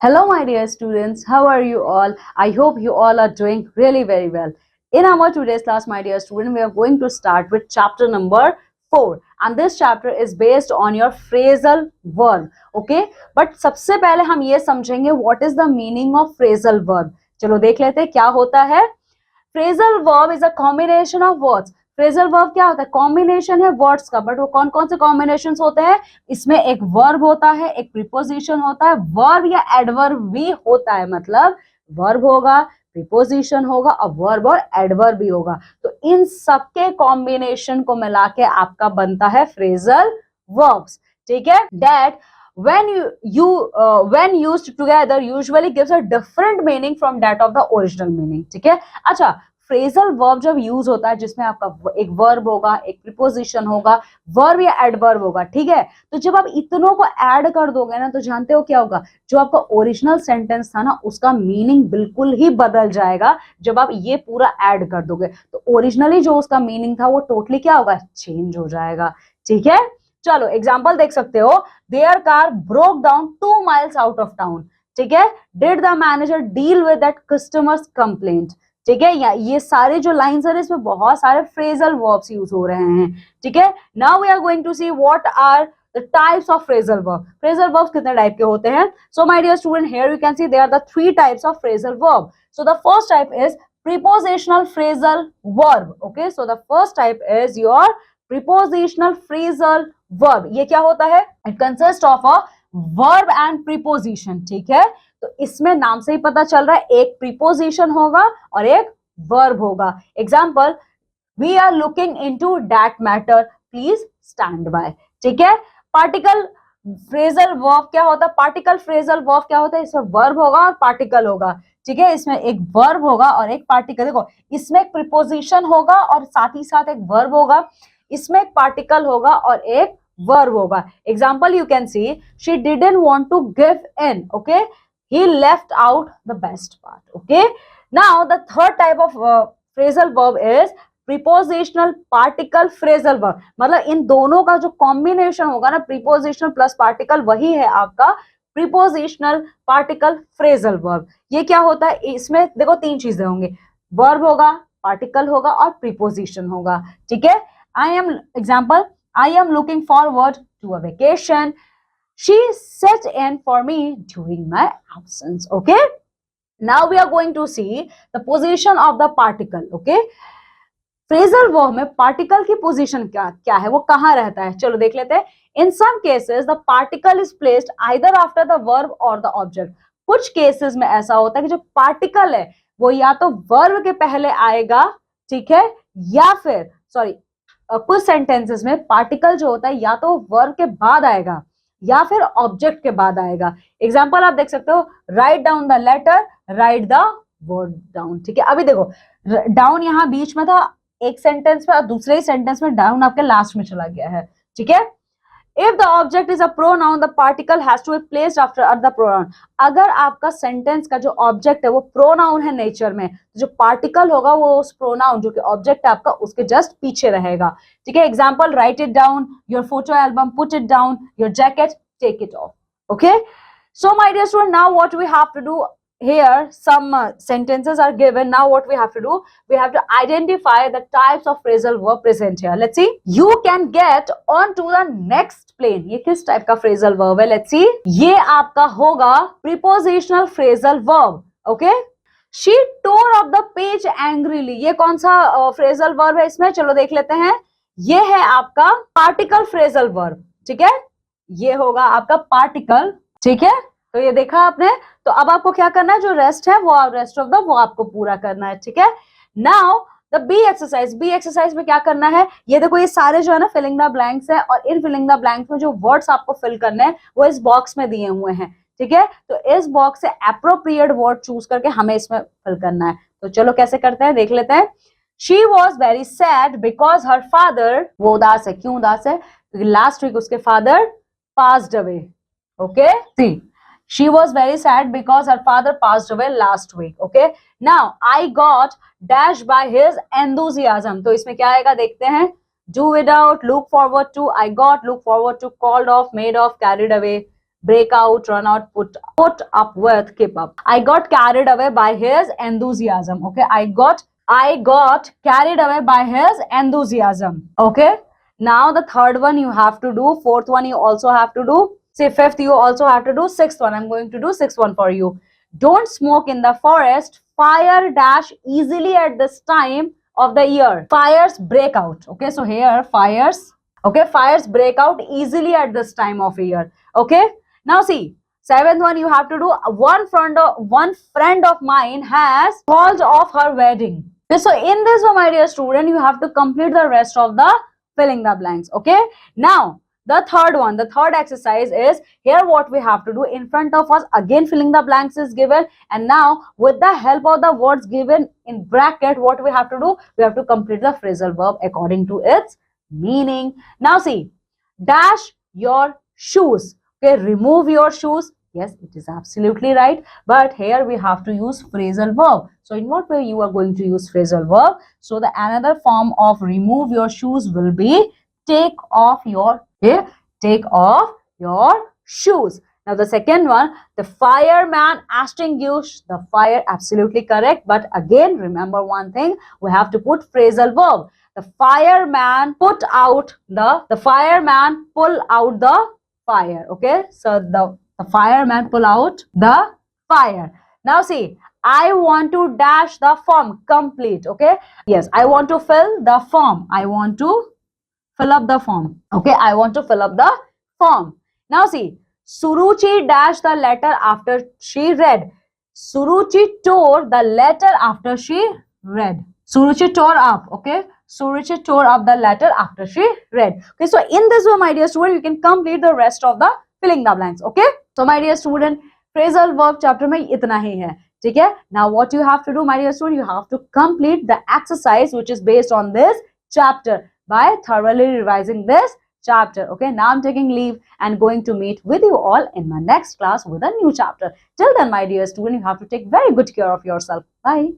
Hello, my dear students. How are you all? I hope you all are doing really very well. In our today's class, my dear student, we are going to start with chapter number 4. And this chapter is based on your phrasal verb. Okay? But सबसे पहले हम ये समझेंगे what is the meaning of phrasal verb. चलो देख लेते हैं क्या होता है. Phrasal verb is a combination of words. Phrasal verb क्या होता है? कॉम्बिनेशन है वर्ड्स का. बट वो कौन कौन से कॉम्बिनेशन होते हैं? इसमें एक वर्ब होता है, एक प्रीपोजिशन होता है, वर्ब या एडवर्ब भी होता है. मतलब वर्ब होगा, प्रीपोजिशन होगा और वर्ब और एडवर्ब भी होगा. तो इन सबके कॉम्बिनेशन को मिला के आपका बनता है फ्रेजल वर्ब्स. ठीक है. That when used together usually gives a different meaning from that of the original meaning. ठीक है. अच्छा, फ्रेजल वर्ब जब यूज होता है जिसमें आपका एक वर्ब होगा, एक प्रीपोजिशन होगा, वर्ब या एडवर्ब होगा. ठीक है. तो जब आप इतनों को ऐड कर दोगे ना, तो जानते हो क्या होगा? जो आपका ओरिजिनल सेंटेंस था ना, उसका मीनिंग बिल्कुल ही बदल जाएगा जब आप ये पूरा ऐड कर दोगे. तो ओरिजिनली जो उसका मीनिंग था वो टोटली क्या होगा? चेंज हो जाएगा. ठीक है. चलो एग्जाम्पल देख सकते हो. Their car broke down 2 miles out of town. ठीक है. Did the manager deal with that customer's complaint. ठीक है. या ये सारे जो लाइन्स है इसमें बहुत सारे फ्रेजल वर्ब्स यूज हो रहे हैं. ठीक है. Now we are going to see what are the types of phrasal verb. Phrasal verbs कितने टाइप के होते हैं? So my dear student, here you can see there are the 3 types of phrasal verb. So the first type is prepositional phrasal verb. Okay, so the first type is your prepositional phrasal verb. ये क्या होता है? It consists of a verb and preposition. ठीक है. तो इसमें नाम से ही पता चल रहा है एक प्रीपोजिशन होगा और एक वर्ब होगा. Example, we are looking into that matter, please stand by. ठीक है. पार्टिकल फ्रेजल वर्ब क्या होता है? पार्टिकल फ्रेजल वर्ब क्या होता है? इसमें वर्ब होगा और पार्टिकल होगा. ठीक है. इसमें एक वर्ब होगा और एक पार्टिकल. देखो, इसमें एक प्रीपोजिशन होगा और साथ ही साथ एक वर्ब होगा. इसमें एक पार्टिकल होगा और एक वर्ब होगा. Example you can see, she didn't want to give in. Okay, he left out the best part. Okay, now the third type of phrasal verb is prepositional particle phrasal verb. मतलब इन दोनों का जो combination होगा ना, prepositional plus particle, वही है आपका prepositional particle phrasal verb. ये क्या होता है? इसमें देखो 3 चीजें होंगी. वर्ब होगा, पार्टिकल होगा और प्रीपोजिशन होगा. ठीक है. I am looking forward to a vacation. She sat in for me during my absence. Okay. Now we are going to see the position of the particle. Okay. Phrasal verb में particle की position क्या है? वो कहाँ रहता है? चलो देख लेते हैं. In some cases the particle is placed either after the verb or the object. कुछ केसेस में ऐसा होता है कि जो पार्टिकल है वो या तो वर्ब के पहले आएगा. ठीक है. या फिर कुछ सेंटेंसेस में पार्टिकल जो होता है या तो वर्ब के बाद आएगा या फिर ऑब्जेक्ट के बाद आएगा. एग्जाम्पल आप देख सकते हो, write down the letter, write the word down. ठीक है. अभी देखो, डाउन यहाँ बीच में था एक सेंटेंस में और दूसरे ही सेंटेंस में डाउन आपके लास्ट में चला गया है. ठीक है. If the object is a pronoun the particle has to be placed after the pronoun. अगर आपका सेंटेंस का जो ऑब्जेक्ट है वो प्रोनाउन है नेचर में, तो जो पार्टिकल होगा वो उस प्रोनाउन जो कि ऑब्जेक्ट है आपका उसके जस्ट पीछे रहेगा. ठीक है. Example, write it down, your photo album, put it down, your jacket, take it off. Okay. So my dear student, now what we have to do, here some sentences are given. Now what we have to do, we have to identify the types of phrasal verb present here. Let's see. You can get on to the next plane. ये किस type का phrasal verb है? Let's see. ये आपका होगा prepositional phrasal verb. Okay. She tore up the page angrily. ये कौन सा phrasal verb है इसमें? चलो देख लेते हैं. ये है आपका particle phrasal verb. ठीक है. ये होगा आपका particle. ठीक है. तो ये देखा आपने. तो अब आपको क्या करना है? जो रेस्ट है वो रेस्ट ऑफ द वो आपको पूरा करना है. ठीक है. Now the B exercise. B exercise में क्या करना है? ये देखो, ये सारे जो है ना फिलिंग द ब्लैंक्स है और इन फिलिंग द ब्लैंक्स में जो वर्ड्स आपको फिल करने हैं वो इस बॉक्स में दिए हुए हैं. ठीक है. तो इस बॉक्स से एप्रोप्रिएट वर्ड चूज करके हमें इसमें फिल करना है. तो चलो कैसे करते हैं देख लेते हैं. She was very sad because her father. वो उदास है. क्यों उदास है? क्योंकि लास्ट वीक उसके father passed away. Okay. See, she was very sad because her father passed away last week. Okay. Now I got dashed by his enthusiasm. तो इसमें क्या आएगा देखते हैं. Do without, look forward to, I got, look forward to, called off, made off, carried away. break out, run out, put up with, keep up. I got carried away by his enthusiasm. Okay, I got carried away by his enthusiasm. Okay, now the third one you have to do, fourth one you also have to do, say fifth you also have to do, sixth one I'm going to do sixth one for you. Don't smoke in the forest, fire dash easily at this time of the year. Fires break out. Okay, so here fires, okay, fires break out easily at this time of year. Okay, now see, seventh one you have to do, one friend of mine has called off her wedding. Okay, so in this one, my dear student, you have to complete the rest of the filling the blanks. Okay, now the third one, the third exercise is, here what we have to do, in front of us again filling the blanks is given, and now with the help of the words given in bracket, what we have to do, we have to complete the phrasal verb according to its meaning. Now see, dash your shoes. Okay, remove your shoes. Yes, it is absolutely right, but here we have to use phrasal verb. So in what way you are going to use phrasal verb? So the another form of remove your shoes will be take off your, okay, take off your shoes. Now the second one, the fireman extinguish the fire, absolutely correct, but again remember one thing, we have to put phrasal verb. The fireman put out the fireman pull out the fire. Okay, so the fireman pull out the fire. Now see, I want to dash the form, complete. Okay, yes, I want to fill the form, I want to fill up the form. Okay, I want to fill up the form. Now see, Suruchi dashed the letter after she read. Suruchi tore the letter after she read. Suruchi tore up. Okay, Suruchi tore up the letter after she read. Okay, so in this way, my dear student, you can complete the rest of the filling the blanks. Okay, so my dear student, phrasal verb chapter में इतना ही है. ठीक है? Now what you have to do, my dear student, you have to complete the exercise which is based on this chapter by thoroughly revising this chapter. Okay, now I'm taking leave and going to meet with you all in my next class with a new chapter. Till then, my dear student, you have to take very good care of yourself. Bye.